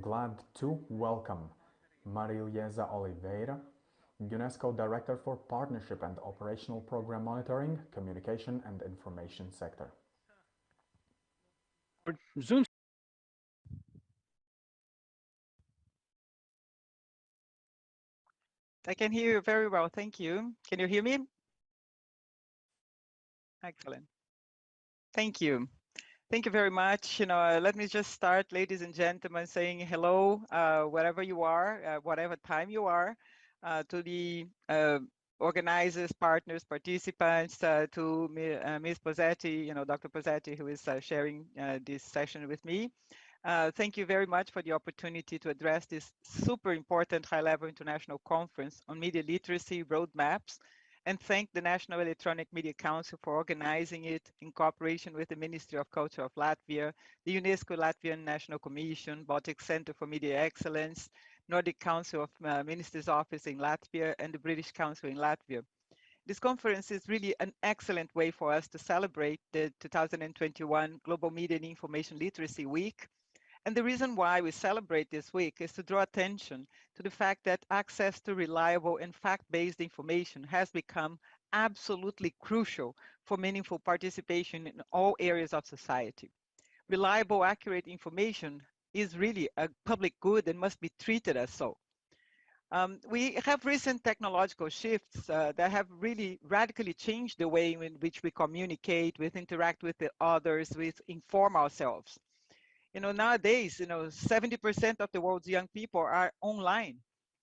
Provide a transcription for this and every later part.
glad to welcome Marielza Oliveira, UNESCO Director for Partnership and Operational Program Monitoring, Communication and Information Sector. Zoom. I can hear you very well, thank you. Can you hear me? Excellent. Thank you. Thank you very much. Let me just start, ladies and gentlemen, saying hello, wherever you are, whatever time you are, to the organizers, partners, participants, to Ms. Posetti, Dr. Posetti, who is sharing this session with me. Thank you very much for the opportunity to address this super important high-level international conference on media literacy roadmaps, and thank the National Electronic Media Council for organizing it in cooperation with the Ministry of Culture of Latvia, the UNESCO Latvian National Commission, Baltic Center for Media Excellence, Nordic Council of Ministers' Office in Latvia, and the British Council in Latvia. This conference is really an excellent way for us to celebrate the 2021 Global Media and Information Literacy Week. And the reason why we celebrate this week is to draw attention to the fact that access to reliable and fact-based information has become absolutely crucial for meaningful participation in all areas of society. Reliable, accurate information is really a public good and must be treated as so. We have recent technological shifts that have really radically changed the way in which we communicate, we interact with the others, we inform ourselves. Nowadays, 70% of the world's young people are online.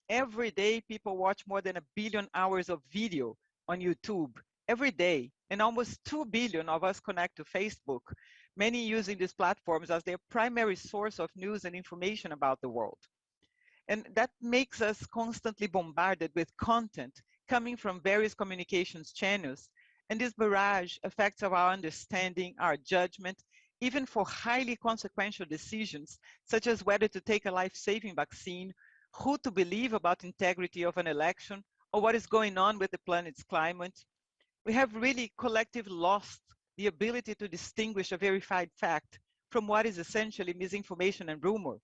Every day, people watch more than 1 billion hours of video on YouTube every day, and almost 2 billion of us connect to Facebook, many using these platforms as their primary source of news and information about the world. And that makes us constantly bombarded with content coming from various communications channels. And this barrage affects our understanding, our judgment, even for highly consequential decisions, such as whether to take a life-saving vaccine, who to believe about integrity of an election, or what is going on with the planet's climate. We have really collectively lost the ability to distinguish a verified fact from what is essentially misinformation and rumor.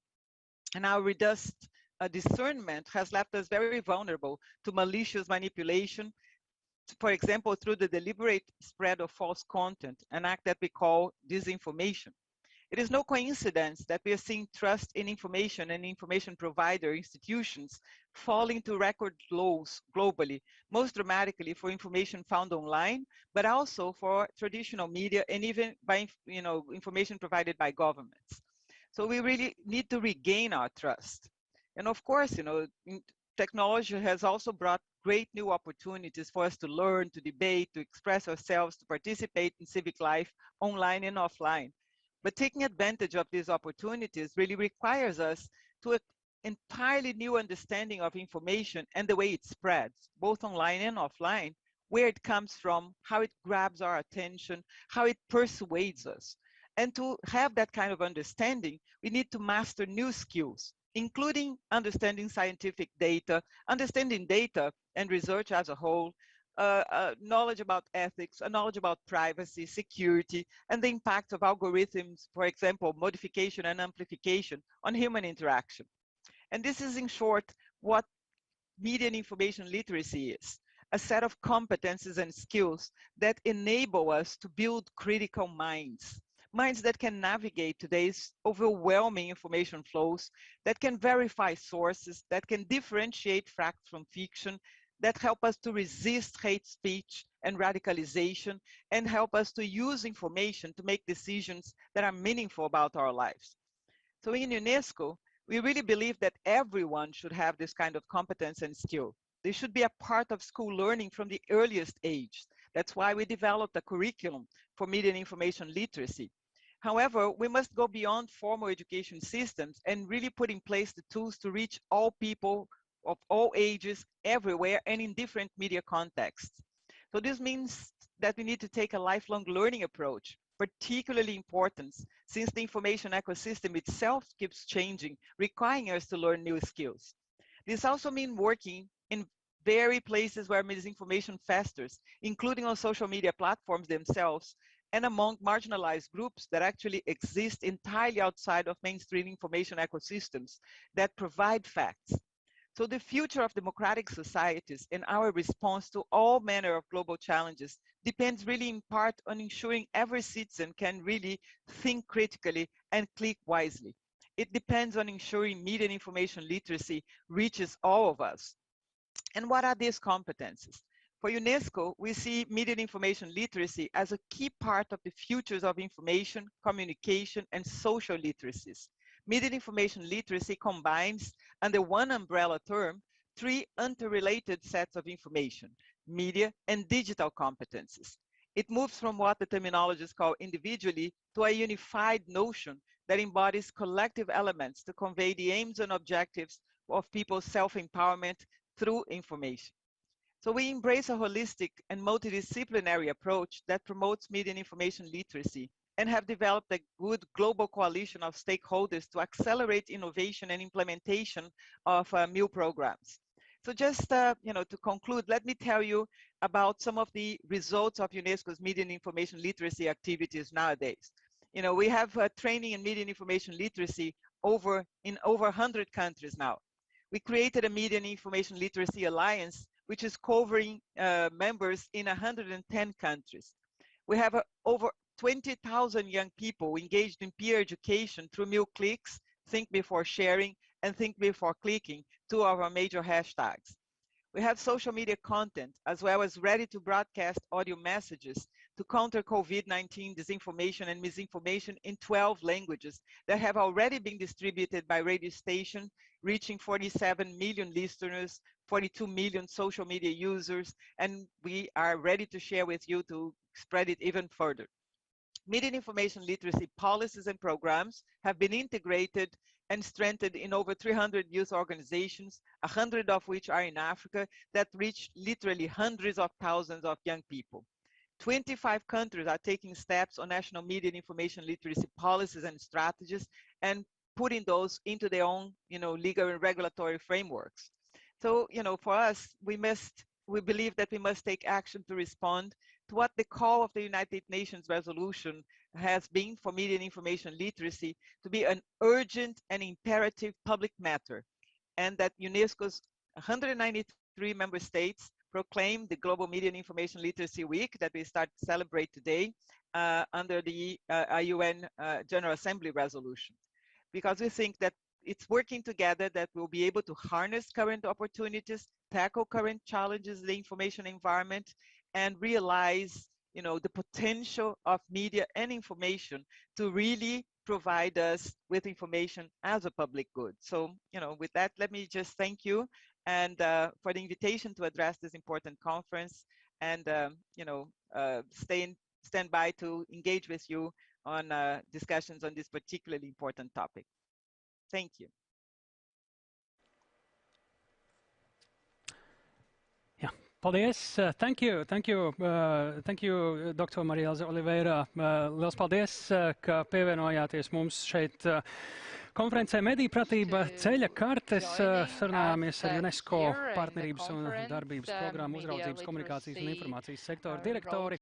And our reduced discernment has left us very vulnerable to malicious manipulation, for example, through the deliberate spread of false content, an act that we call disinformation. It is no coincidence that we are seeing trust in information and information provider institutions falling to record lows globally, most dramatically for information found online, but also for traditional media and even by information provided by governments. So we really need to regain our trust. And of course, technology has also brought great new opportunities for us to learn, to debate, to express ourselves, to participate in civic life online and offline. But taking advantage of these opportunities really requires us to an entirely new understanding of information and the way it spreads, both online and offline, where it comes from, how it grabs our attention, how it persuades us. And to have that kind of understanding, we need to master new skills, including understanding scientific data, understanding data and research as a whole, knowledge about ethics, a knowledge about privacy, security, and the impact of algorithms, for example, modification and amplification on human interaction. And this is, in short, what media and information literacy is: a set of competencies and skills that enable us to build critical minds that can navigate today's overwhelming information flows, that can verify sources, that can differentiate fact from fiction, that help us to resist hate speech and radicalization, and help us to use information to make decisions that are meaningful about our lives. So in UNESCO, we really believe that everyone should have this kind of competence and skill. They should be a part of school learning from the earliest age. That's why we developed a curriculum for media and information literacy. However, we must go beyond formal education systems and really put in place the tools to reach all people of all ages, everywhere, and in different media contexts. So this means that we need to take a lifelong learning approach, particularly important since the information ecosystem itself keeps changing, requiring us to learn new skills. This also means working in very places where misinformation festers, including on social media platforms themselves, and among marginalized groups that actually exist entirely outside of mainstream information ecosystems that provide facts. So the future of democratic societies and our response to all manner of global challenges depends really in part on ensuring every citizen can really think critically and click wisely. It depends on ensuring media and information literacy reaches all of us. And what are these competencies? For UNESCO, we see media and information literacy as a key part of the futures of information, communication, and social literacies. Media and information literacy combines, under one umbrella term, three interrelated sets of information: media and digital competencies. It moves from what the terminologists call individually to a unified notion that embodies collective elements to convey the aims and objectives of people's self-empowerment through information. So we embrace a holistic and multidisciplinary approach that promotes media and information literacy, and have developed a good global coalition of stakeholders to accelerate innovation and implementation of MIL programs. So just to conclude, let me tell you about some of the results of UNESCO's media and information literacy activities nowadays. We have training in media and information literacy in over 100 countries now. We created a Media and Information Literacy Alliance, which is covering members in 110 countries. We have over 20,000 young people engaged in peer education through MIL Clicks, Think Before Sharing, and Think Before Clicking, two of our major hashtags. We have social media content, as well as ready to broadcast audio messages to counter COVID-19 disinformation and misinformation in 12 languages that have already been distributed by radio stations, reaching 47 million listeners, 42 million social media users, and we are ready to share with you to spread it even further. Media and information literacy policies and programs have been integrated and strengthened in over 300 youth organizations, 100 of which are in Africa, that reach literally hundreds of thousands of young people. 25 countries are taking steps on national media and information literacy policies and strategies, and putting those into their own, legal and regulatory frameworks. So, for us, we believe that we must take action to respond to what the call of the United Nations resolution has been for media and information literacy to be an urgent and imperative public matter, and that UNESCO's 193 member states proclaim the Global Media and Information Literacy Week that we start to celebrate today under the UN General Assembly resolution. Because we think that it's working together that we'll be able to harness current opportunities, tackle current challenges in the information environment, and realize the potential of media and information to really provide us with information as a public good. So, with that, let me just thank you and for the invitation to address this important conference, and stand by to engage with you on discussions on this particularly important topic. Thank you. Paldies, thank you, Dr. Marielza Oliveira. Liels paldies, ka pievienojāties mums šeit konferencē Medijpratība ceļa kartes. Sarunājāmies ar UNESCO partnerības un darbības programmu uzraudzības, komunikācijas un informācijas sektoru direktori.